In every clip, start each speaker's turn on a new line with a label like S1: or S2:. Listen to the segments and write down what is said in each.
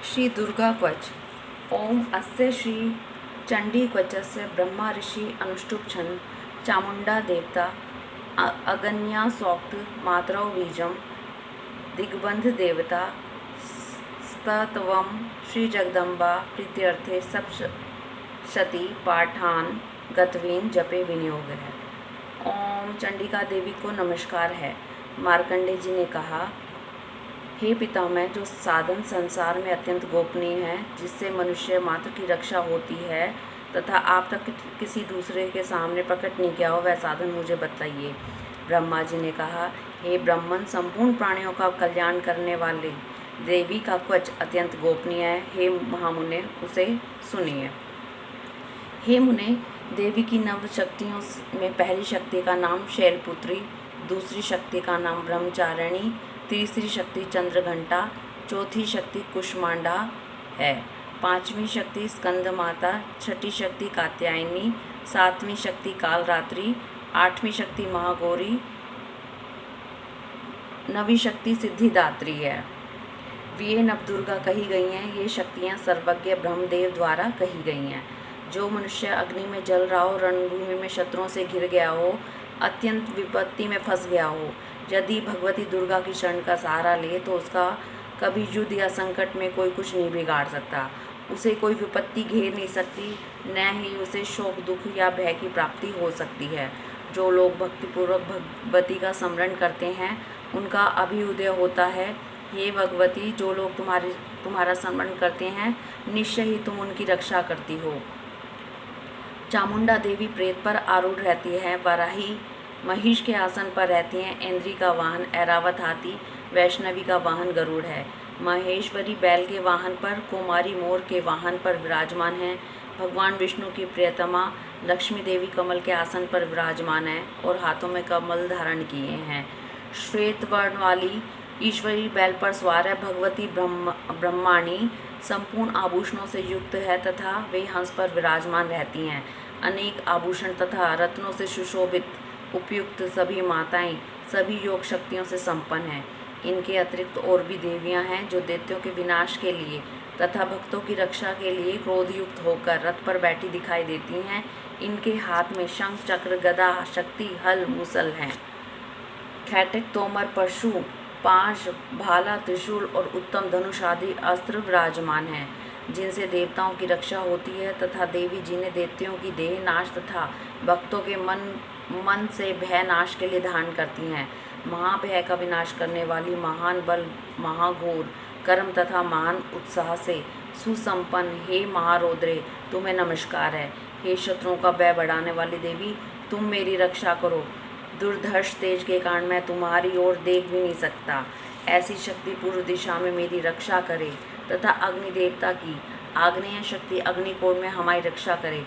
S1: श्री दुर्गा कवच। ओम अस्य श्री चंडी कवचस्य ब्रह्मा ऋषि अनुष्टुप्छन् चामुंडा देवता अगन्या सौक्त मातरौ बीजम दिग्बंध देवता स्तवम श्री जगदम्बा प्रीत्यर्थे सप्तशती पाठान गतवीन जपे विनियोग है। ओम चंडिका देवी को नमस्कार है। मार्कंडेय जी ने कहा, हे पितामह, जो साधन संसार में अत्यंत गोपनीय है, जिससे मनुष्य मात्र की रक्षा होती है तथा आप तक किसी दूसरे के सामने प्रकट नहीं किया हो, वह साधन मुझे बताइए। ब्रह्मा जी ने कहा, हे ब्रह्मन, संपूर्ण प्राणियों का कल्याण करने वाले देवी का कवच अत्यंत गोपनीय है। हे महामुने, उसे सुनिए। हे मुने, देवी की नव शक्तियों में पहली शक्ति का नाम शैलपुत्री, दूसरी शक्ति का नाम ब्रह्मचारिणी, तीसरी शक्ति चंद्रघंटा, चौथी शक्ति कुष्मांडा है, पांचवी शक्ति स्कंद माता, छठी शक्ति कात्यायनी, सातवीं शक्ति कालरात्रि, आठवीं शक्ति महागौरी, नवी शक्ति सिद्धिदात्री है। ये नवदुर्गा कही गई हैं। ये शक्तियाँ सर्वज्ञ ब्रह्मदेव द्वारा कही गई हैं। जो मनुष्य अग्नि में जल रहा हो, रणभूमि में शत्रुओं से घिर गया हो, अत्यंत विपत्ति में फंस गया हो, यदि भगवती दुर्गा की शरण का सहारा ले तो उसका कभी युद्ध या संकट में कोई कुछ नहीं बिगाड़ सकता। उसे कोई विपत्ति घेर नहीं सकती, न ही उसे शोक, दुख या भय की प्राप्ति हो सकती है। जो लोग भक्तिपूर्वक भगवती का स्मरण करते हैं, उनका अभ्युदय होता है। हे भगवती, जो लोग तुम्हारा स्मरण करते हैं, निश्चय ही तुम उनकी रक्षा करती हो। चामुंडा देवी प्रेत पर आरूढ़ रहती है, वराही महिष के आसन पर रहती हैं, इंद्री का वाहन ऐरावत हाथी, वैष्णवी का वाहन गरुड़ है, महेश्वरी बैल के वाहन पर, कुमारी मोर के वाहन पर विराजमान है। भगवान विष्णु की प्रियतमा लक्ष्मी देवी कमल के आसन पर विराजमान है और हाथों में कमल धारण किए हैं। श्वेत वर्ण वाली ईश्वरी बैल पर सवार है। भगवती ब्रह्माणी संपूर्ण आभूषणों से युक्त है तथा वे हंस पर विराजमान रहती हैं। अनेक आभूषण तथा रत्नों से सुशोभित उपयुक्त सभी माताएं सभी योग शक्तियों से संपन्न हैं। इनके अतिरिक्त और भी देवियां हैं जो दैत्यों के विनाश के लिए तथा भक्तों की रक्षा के लिए क्रोधयुक्त होकर रथ पर बैठी दिखाई देती हैं। इनके हाथ में शंख, चक्र, गदा, शक्ति, हल, मुसल हैं। खैटक, तोमर, परशु, पाश, भाला, त्रिशूल और उत्तम धनुष आदि अस्त्र विराजमान हैं, जिनसे देवताओं की रक्षा होती है तथा देवी जी ने दैत्यों की देह नाश तथा भक्तों के मन से भय नाश के लिए धारण करती हैं। महाभय का विनाश करने वाली, महान बल, महाघोर कर्म तथा महान उत्साह से सुसंपन्न हे महारौद्रे, तुम्हें नमस्कार है। हे शत्रुओं का भय बढ़ाने वाली देवी, तुम मेरी रक्षा करो। दुर्धर्ष तेज के कारण मैं तुम्हारी ओर देख भी नहीं सकता। ऐसी शक्ति पूर्व दिशा में मेरी रक्षा करे तथा अग्नि देवता की आग्नेय शक्ति अग्निकोण में हमारी रक्षा करे।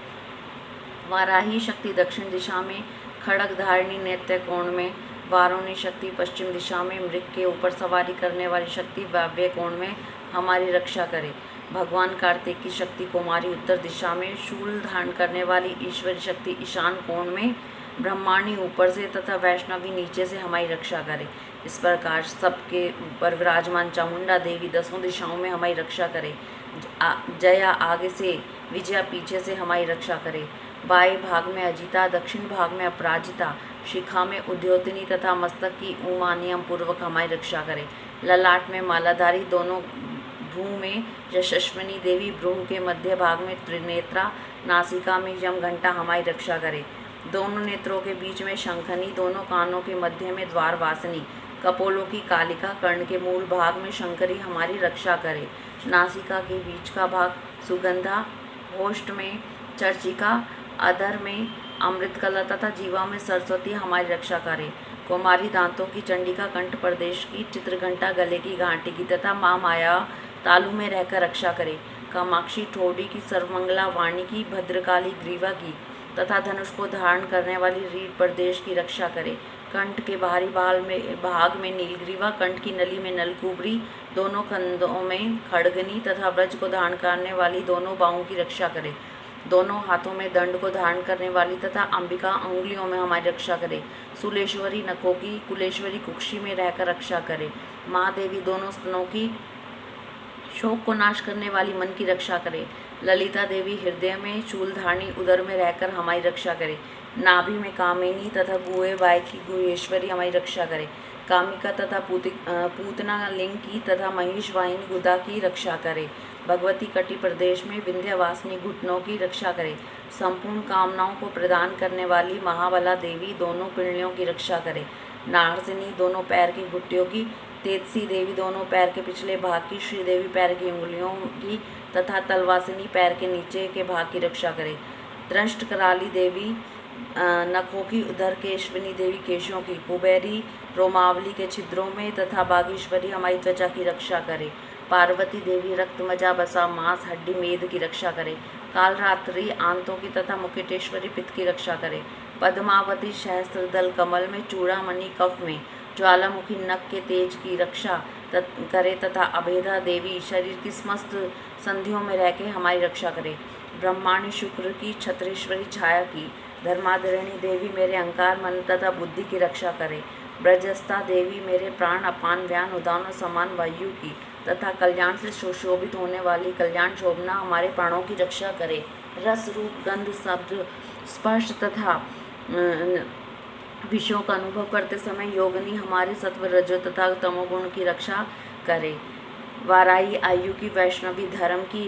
S1: वाराही शक्ति दक्षिण दिशा में, खड़ग धारिणी नैत्य कोण में, वारुणी शक्ति पश्चिम दिशा में, मृग के ऊपर सवारी करने वाली शक्ति वायव्य कोण में हमारी रक्षा करे। भगवान कार्तिक की शक्ति कुमारी उत्तर दिशा में, शूल धारण करने वाली ईश्वरी शक्ति ईशान कोण में, ब्रह्माणी ऊपर से तथा वैष्णवी नीचे से हमारी रक्षा करे। इस प्रकार सबके ऊपर विराजमान चामुंडा देवी दसों दिशाओं में हमारी रक्षा करे। जया आगे से, विजया पीछे से हमारी रक्षा करे। बाएं भाग में अजिता, दक्षिण भाग में अपराजिता, शिखा में उद्योतिनी तथा मस्तक की उमा नियम पूर्वक हमारी रक्षा करे। ललाट में मालाधारी, दोनों भ्रू में यशस्विनी देवी, भ्रू के मध्य भाग में त्रिनेत्रा, नासिका में यमघंटा हमारी रक्षा करे। दोनों नेत्रों के बीच में शंखनी, दोनों कानों के मध्य में द्वारवासिनी, कपोलों की कालिका, कर्ण के मूल भाग में शंकरी हमारी रक्षा करे। नासिका के बीच का भाग सुगंधा, होष्ठ में चर्चिका, अधर में अमृतकला तथा जीवा में सरस्वती हमारी रक्षा करे। कुमारी दांतों की चंडिका, कंठ प्रदेश की चित्रघंटा, गले की घाटी की तथा माँ माया तालु में रहकर रक्षा करे। कामाक्षी ठोड़ी की, सर्वमंगला वाणी की, भद्रकाली ग्रीवा की तथा धनुष को धारण करने वाली रीढ़ प्रदेश की रक्षा करे। कंठ के बाहरी भाग में नीलग्रीवा, कंठ की नली में नलकुबरी, दोनों कंधों में खड़गनी तथा व्रज को धारण करने वाली दोनों बाहों की रक्षा करे। दोनों हाथों में दंड को धारण करने वाली तथा अंबिका अंगुलियों में हमारी रक्षा करे। सुलेश्वरी नखों की, कुलेश्वरी कुक्षी में रहकर रक्षा करे। महादेवी दोनों स्तनों की शोक को नाश करने वाली मन की रक्षा करे। ललिता देवी हृदय में शूलधारणी, उदर में रहकर हमारी रक्षा करे। नाभि में कामिनी तथा गुहे बाय की गुहेश्वरी हमारी रक्षा करे। कामिका तथा पूतना लिंग की तथा महिष वाहिनी गुदा की रक्षा करे। भगवती कटी प्रदेश में विंध्यवासिनी घुटनों की रक्षा करे। संपूर्ण कामनाओं को प्रदान करने वाली महाबला देवी दोनों पिंडलियों की रक्षा करे। नारसिनी दोनों पैर की घुट्टियों की, तेजसी देवी दोनों पैर के पिछले भाग की, श्रीदेवी पैर की उंगलियों की तथा तलवासिनी पैर के नीचे के भाग की रक्षा करे। दृष्ट कराली देवी नखों की, उधर केशविनी देवी केशों की, कुबेरी रोमावली के छिद्रों में तथा बागेश्वरी हमारी त्वचा की रक्षा करे। पार्वती देवी रक्त, मजा, बसा, मांस, हड्डी, मेद की रक्षा करे। कालरात्रि आंतों की तथा मुकुटेश्वरी पित्त की रक्षा करे। पद्मावती सहस्त्र दल कमल में, चूड़ामणि कफ में, ज्वालामुखी नख के तेज की रक्षा करे तथा अभेदा देवी शरीर की समस्त संधियों में रह के हमारी रक्षा करे। ब्रह्मांड शुक्र की, छत्रेश्वरी छाया की, धर्माधरिणी देवी मेरे अहंकार, मन तथा बुद्धि की रक्षा करे। ब्रजस्ता देवी मेरे प्राण, अपान, व्यान, उदान और समान वायु की तथा कल्याण से सुशोभित होने वाली कल्याण शोभना हमारे प्राणों की रक्षा करे। रस, रूप, गंध, शब्द, स्पर्श तथा विषयों का अनुभव करते समय योगिनी हमारे सत्व, रजो तथा तमोगुण की रक्षा करे। वाराई आयु की, वैष्णवी धर्म की,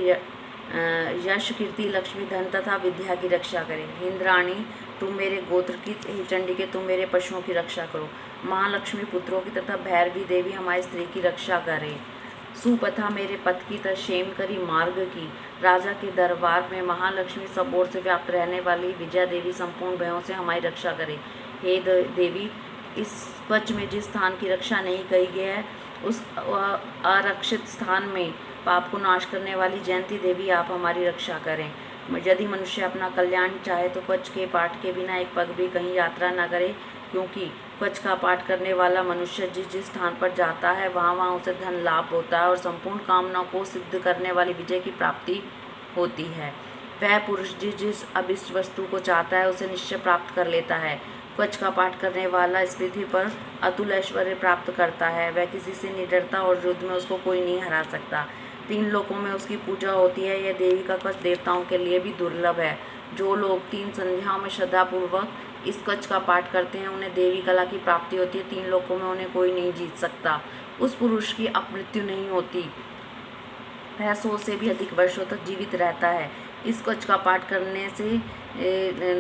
S1: यश, कीर्ति, लक्ष्मी, धन तथा विद्या की रक्षा करे। इंद्राणी तुम मेरे गोत्र की, हे चंडिके तुम मेरे पशुओं की रक्षा करो। महालक्ष्मी पुत्रों की तथा भैरवी देवी हमारी स्त्री की रक्षा करे। सुपथा मेरे पथ की तथा क्षेम करी मार्ग की। राजा के दरबार में महालक्ष्मी सब ओर से व्याप्त रहने वाली विजया देवी संपूर्ण भयों से हमारी रक्षा करे। हे देवी, इस वच में जिस स्थान की रक्षा नहीं कही गई है उस आरक्षित स्थान में पाप को नाश करने वाली जयंती देवी आप हमारी रक्षा करें। यदि मनुष्य अपना कल्याण चाहे तो कवच के पाठ के बिना एक पग भी कहीं यात्रा न करे, क्योंकि कवच का पाठ करने वाला मनुष्य जिस जिस स्थान पर जाता है वहाँ उसे धन लाभ होता है और संपूर्ण कामनाओं को सिद्ध करने वाली विजय की प्राप्ति होती है। वह पुरुष जिस जिस अभिष्ट वस्तु को चाहता है उसे निश्चय प्राप्त कर लेता है। कवच का पाठ करने वाला इस पृथ्वी पर अतुल ऐश्वर्य प्राप्त करता है। वह किसी से नहीं डरता और युद्ध में उसको कोई नहीं हरा सकता। 3 लोकों में उसकी पूजा होती है। यह देवी का कवच देवताओं के लिए भी दुर्लभ है। जो लोग 3 संध्याओं में श्रद्धापूर्वक इस कवच का पाठ करते हैं उन्हें देवी कला की प्राप्ति होती है। 3 लोकों में उन्हें कोई नहीं जीत सकता। उस पुरुष की अपमृत्यु नहीं होती, वह 100 से भी अधिक वर्षों तक जीवित रहता है। इस कवच का पाठ करने से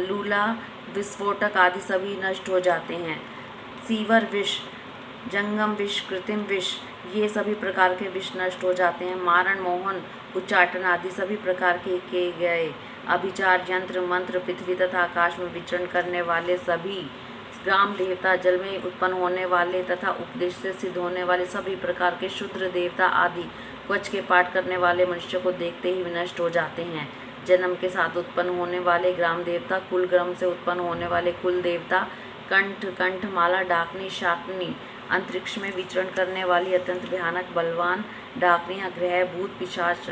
S1: लूला, विस्फोटक आदि सभी नष्ट हो जाते हैं। सीवर विष, जंगम विष, कृत्रिम विष, ये सभी प्रकार के विष नष्ट हो जाते हैं। मारण, मोहन, उच्चाटन आदि सभी प्रकार के किए गए अभिचार, यंत्र, मंत्र, पृथ्वी तथा आकाश में विचरण करने वाले सभी ग्राम देवता, जल में उत्पन्न होने वाले तथा उपदेश से सिद्ध होने वाले सभी प्रकार के शूद्र देवता आदि कवच के पाठ करने वाले मनुष्य को देखते ही विनष्ट हो जाते हैं। जन्म के साथ उत्पन्न होने वाले ग्राम देवता, कुल ग्रम से उत्पन्न होने वाले कुल देवता, कंठ, कंठमाला, डाकनी, शाकनी, अंतरिक्ष में विचरण करने वाली अत्यंत भयानक बलवान डाकनियाँ, ग्रह, भूत, पिशाच,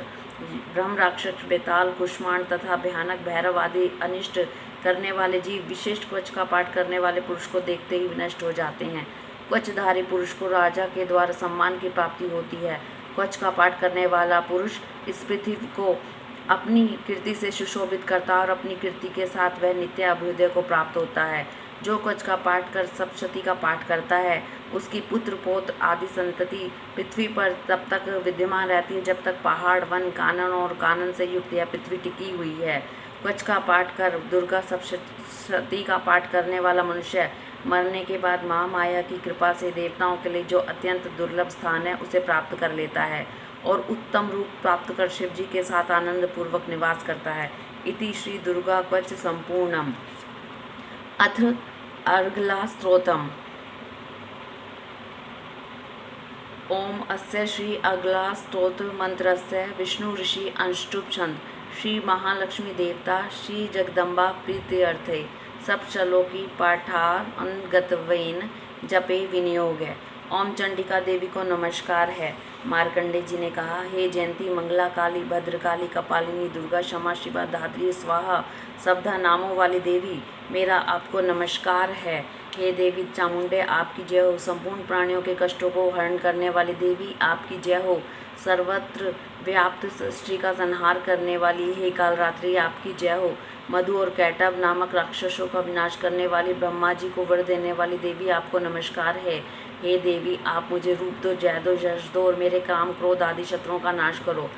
S1: ब्रह्म, राक्षस, बेताल, कुष्मांड तथा भयानक भैरव आदि अनिष्ट करने वाले जीव विशिष्ट कवच का पाठ करने वाले पुरुष को देखते ही विनष्ट हो जाते हैं। कवचधारी पुरुष को राजा के द्वारा सम्मान की प्राप्ति होती है। कवच का पाठ करने वाला पुरुष इस पृथ्वी को अपनी कीर्ति से सुशोभित करता है और अपनी कीर्ति के साथ वह नित्य अभ्युदय को प्राप्त होता है। जो कवच का पाठ कर सप्तशती का पाठ करता है उसकी पुत्र, पौत्र आदि संतति पृथ्वी पर तब तक विद्यमान रहती है जब तक पहाड़, वन, कानन और कानन से युक्त यह पृथ्वी टिकी हुई है। कवच का पाठ कर दुर्गा सप्तशती का पाठ करने वाला मनुष्य मरने के बाद महामाया की कृपा से देवताओं के लिए जो अत्यंत दुर्लभ स्थान है उसे प्राप्त कर लेता है और उत्तम रूप प्राप्त कर शिव जी के साथ आनंद पूर्वक निवास करता है। इति श्री दुर्गा कवच संपूर्णम। अथ अर्गला स्तोत्रम। ओम अस्य श्री अर्गला स्तोत्र मंत्रस्य विष्णु ऋषि अनुष्टुप छंद श्री महालक्ष्मी देवता श्री जगदम्बा प्रीत्यर्थे सब श्लोकी पाठानुगतवेन जपे विनियोग है। ओम चंडिका देवी को नमस्कार है। मार्कंडे जी ने कहा, हे जयंती, मंगला, काली, भद्रकाली, कपालिनी, दुर्गा, क्षमा, शिवा, धात्री, स्वाहा शब्द नामों वाली देवी, मेरा आपको नमस्कार है। हे देवी चामुंडे, आपकी जय हो। संपूर्ण प्राणियों के कष्टों को हरण करने वाली देवी, आपकी जय हो। सर्वत्र व्याप्त सृष्टि का संहार करने वाली हे कालरात्रि आपकी जय हो। मधु और कैटभ नामक राक्षसों का विनाश करने वाली, ब्रह्मा जी को वर देने वाली देवी आपको नमस्कार है। हे देवी, आप मुझे रूप दो, जय दो, यश दो और मेरे काम क्रोध आदि शत्रुओं का नाश करो।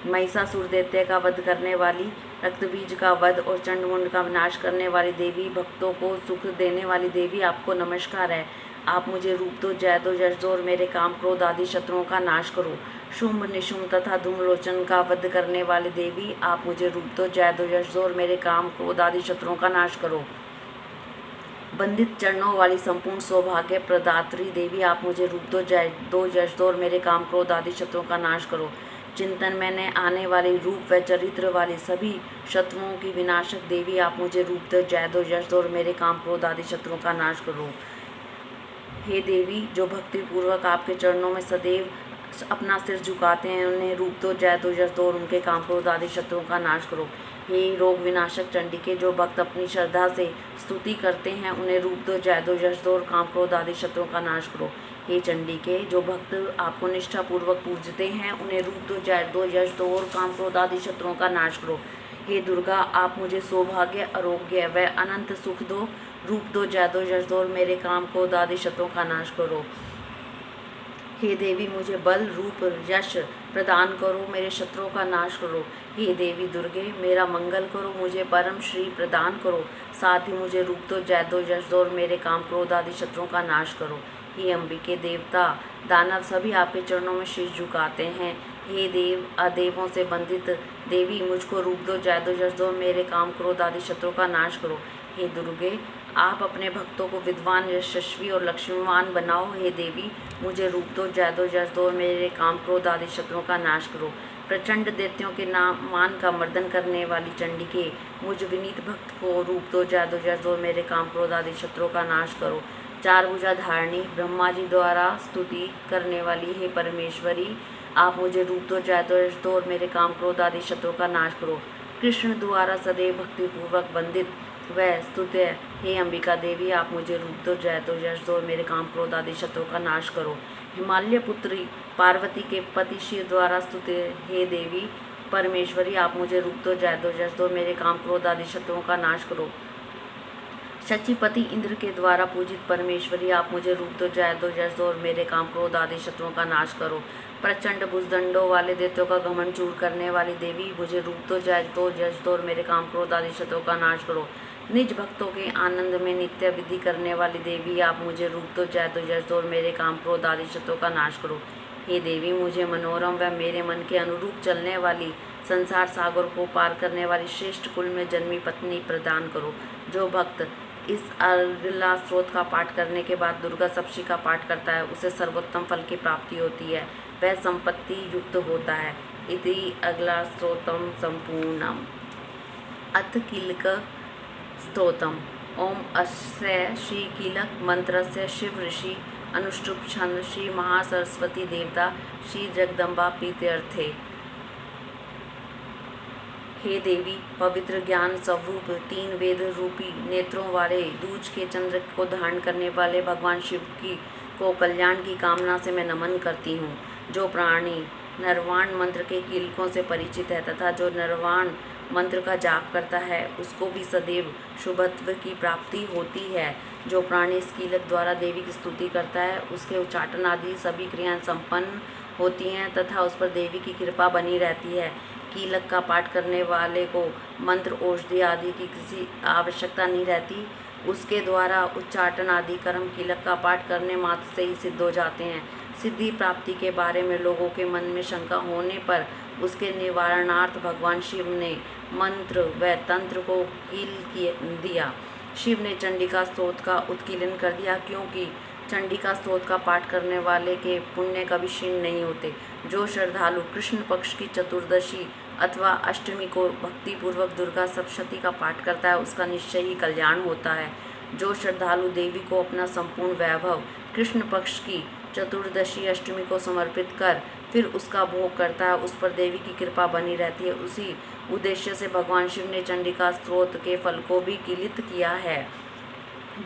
S1: महिषासुर दैत्य का वध करने वाली, रक्तबीज का वध और चंडमुंड का विनाश करने वाली देवी, भक्तों को सुख देने वाली देवी आपको नमस्कार है। आप मुझे रूप दो, जय दो, यश दो और मेरे काम क्रोध आदि शत्रुओं का नाश करो। शुंभ निशुंभ तथा धूम्रलोचन का वध करने वाली देवी, आप मुझे रूप दो, जय दो, यश दो और मेरे काम क्रोध आदि शत्रुओं का नाश करो। बंदित चरणों वाली संपूर्ण सौभाग्य प्रदात्री देवी, आप मुझे रूप दो, जय दो, यश दो और मेरे काम क्रोध आदि शत्रुओं का नाश करो। चिंतन में आने वाली रूप व चरित्र वाली सभी शत्रुओं की विनाशक देवी, आप मुझे रूप दो, जय दो, यश दो और मेरे काम क्रोध आदि शत्रुओं का नाश करो। हे देवी, जो भक्ति पूर्वक आपके चरणों में सदैव अपना सिर झुकाते हैं, उन्हें रूप दो, जय दो, यश दो और उनके काम क्रोध आदि शत्रुओं का नाश करो। हे रोग विनाशक चंडिके, जो भक्त अपनी श्रद्धा से स्तुति करते हैं, उन्हें रूप दो, जय दो, यश दो और काम क्रोध आदि शत्रुओं का नाश करो। हे चंडिके, जो भक्त आपको निष्ठा पूर्वक पूजते हैं, उन्हें रूप दो, जय दो, यश दो और काम क्रोध आदि शत्रुओं का नाश करो। हे दुर्गा, आप मुझे सौभाग्य, आरोग्य व अनंत सुख दो, रूप दो, जय दो, यश दो और मेरे काम क्रोध आदि शत्रुओं का नाश करो। हे देवी, मुझे बल, रूप, यश प्रदान करो, मेरे शत्रुओं का नाश करो। हे देवी दुर्गे, मेरा मंगल करो, मुझे परम श्री प्रदान करो, साथ ही मुझे रूप दो, जय दो, यश दो और मेरे काम क्रोध आदि शत्रुओं का नाश करो। हे अंबिके, देवता दानव सभी आपके चरणों में शीश झुकाते हैं। हे देव, अदेवों से बंधित देवी, मुझको रूप दो, जय दो, यश दो, मेरे काम क्रोध आदि शत्रुओं का नाश करो। हे दुर्गे, आप अपने भक्तों को विद्वान, यशस्वी और लक्ष्मीवान बनाओ। हे देवी, मुझे रूप दो, जय दो, यश दो और मेरे काम क्रोध आदि शत्रुओं का नाश करो। प्रचंड दैत्यों के मान का मर्दन करने वाली चंडिके, मुझ विनीत भक्त को रूप दो, जय दो, यश दो और मेरे काम क्रोध आदि शत्रुओं का नाश करो। चार भुजा धारणी, ब्रह्मा जी द्वारा स्तुति करने वाली हे परमेश्वरी, आप मुझे रूप दो, जय दो, यश दो और मेरे काम क्रोध आदि शत्रुओं का नाश करो। कृष्ण द्वारा सदैव भक्तिपूर्वक वंदित व स्तुत्य हे अंबिका देवी, आप मुझे रूप दो, जय दो, यश दो और मेरे काम क्रोध आदि शत्रुओं का नाश करो। हिमालय पुत्री पार्वती के पति शिव द्वारा स्तुत्य हे देवी परमेश्वरी, आप मुझे रूप दो, जय दो, यश दो, मेरे काम क्रोध आदि शत्रुओं का नाश करो। शचीपति इंद्र के द्वारा पूजित परमेश्वरी, आप मुझे रूप दो, जय दो, यश दो और मेरे काम क्रोध आदि शत्रुओं का नाश करो। प्रचंड भुजदंडों वाले दैत्यों का घमंड चूर करने वाली देवी, मुझे रूप दो, जय दो, यश दो और मेरे काम क्रोध आदि शत्रुओं का नाश करो। निज भक्तों के आनंद में नित्य विधि करने वाली देवी, आप मुझे रूप दो, जय दो, यश दो और मेरे काम क्रोध आदि शत्रुओं का नाश करो। हे देवी, मुझे मनोरम व मेरे मन के अनुरूप चलने वाली, संसार सागर को पार करने वाली श्रेष्ठ कुल में जन्मी पत्नी प्रदान करो। जो भक्त इस अर्गला स्त्रोत का पाठ करने के बाद दुर्गा सप्तशती का पाठ करता है, उसे सर्वोत्तम फल की प्राप्ति होती है, वह संपत्ति युक्त होता है। इति अगला स्तोत्रम संपूर्णम। अथ कीलक स्तोत्रम। ओम अस्य श्री कीलक मंत्रस्य शिव ऋषि अनुष्टुप छंद श्री महासरस्वती देवता श्री जगदम्बा प्रीत्यर्थे। हे देवी, पवित्र ज्ञान स्वरूप तीन वेद रूपी नेत्रों वाले दूज के चंद्र को धारण करने वाले भगवान शिव की को कल्याण की कामना से मैं नमन करती हूँ। जो प्राणी नरवाण मंत्र के कीलकों से परिचित है तथा जो नरवाण मंत्र का जाप करता है, उसको भी सदैव शुभत्व की प्राप्ति होती है। जो प्राणी इस कीलक द्वारा देवी की स्तुति करता है, उसके उच्चाटन आदि सभी क्रियाएं संपन्न होती हैं तथा उस पर देवी की कृपा बनी रहती है। कीलक का पाठ करने वाले को मंत्र, औषधि आदि की किसी आवश्यकता नहीं रहती। उसके द्वारा उच्चाटन आदि कर्म कीलक का पाठ करने मात्र से ही सिद्ध हो जाते हैं। सिद्धि प्राप्ति के बारे में लोगों के मन में शंका होने पर उसके निवारणार्थ भगवान शिव ने मंत्र व तंत्र को कील दिया। शिव ने चंडिका स्तोत्र का उत्कीलन कर दिया, क्योंकि चंडिका स्तोत्र का पाठ करने वाले के पुण्य कभी क्षीण नहीं होते। जो श्रद्धालु कृष्ण पक्ष की चतुर्दशी अथवा अष्टमी को भक्तिपूर्वक दुर्गा सप्तशती का पाठ करता है, उसका निश्चय ही कल्याण होता है। जो श्रद्धालु देवी को अपना संपूर्ण वैभव कृष्ण पक्ष की चतुर्दशी अष्टमी को समर्पित कर फिर उसका भोग करता है, उस पर देवी की कृपा बनी रहती है। उसी उद्देश्य से भगवान शिव ने चंडिका स्तोत्र के फल को भी कीलित किया है।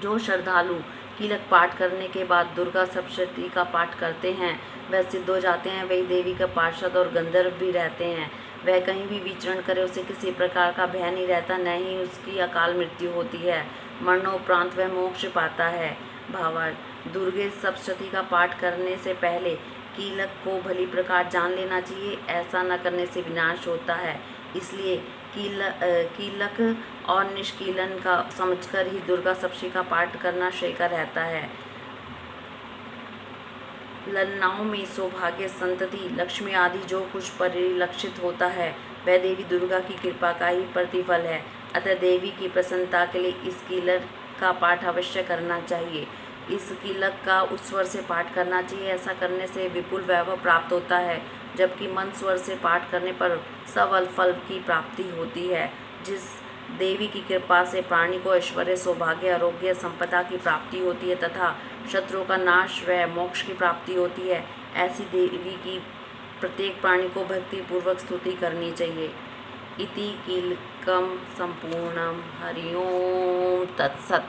S1: जो श्रद्धालु कीलक पाठ करने के बाद दुर्गा सप्तशती का पाठ करते हैं, वह सिद्ध हो जाते हैं। वही देवी का पार्षद और गंधर्व भी रहते हैं। वह कहीं भी विचरण करे, उसे किसी प्रकार का भय नहीं रहता, न ही उसकी अकाल मृत्यु होती है। मरणोपरांत वह मोक्ष पाता है। भावार्थ: दुर्गे सप्तशती का पाठ करने से पहले कीलक को भली प्रकार जान लेना चाहिए। ऐसा न करने से विनाश होता है। इसलिए कीलक और निष्कीलन का समझकर ही दुर्गा सप्तशती का पाठ करना श्रेयकर रहता है। ललनाओं में सौभाग्य, संतति, लक्ष्मी आदि जो कुछ परिलक्षित होता है वह देवी दुर्गा की कृपा का ही प्रतिफल है। अतः देवी की प्रसन्नता के लिए इस कीलक का पाठ अवश्य करना चाहिए। इस कीलक का उच्चस्वर से पाठ करना चाहिए। ऐसा करने से विपुल वैभव प्राप्त होता है, जबकि मंद स्वर से पाठ करने पर सबल फल की प्राप्ति होती है। जिस देवी की कृपा से प्राणी को ऐश्वर्य, सौभाग्य, आरोग्य, संपदा की प्राप्ति होती है तथा शत्रुओं का नाश व मोक्ष की प्राप्ति होती है, ऐसी देवी की प्रत्येक प्राणी को भक्ति पूर्वक स्तुति करनी चाहिए। इति कीलकम संपूर्णम। हरि ओम तत्सत।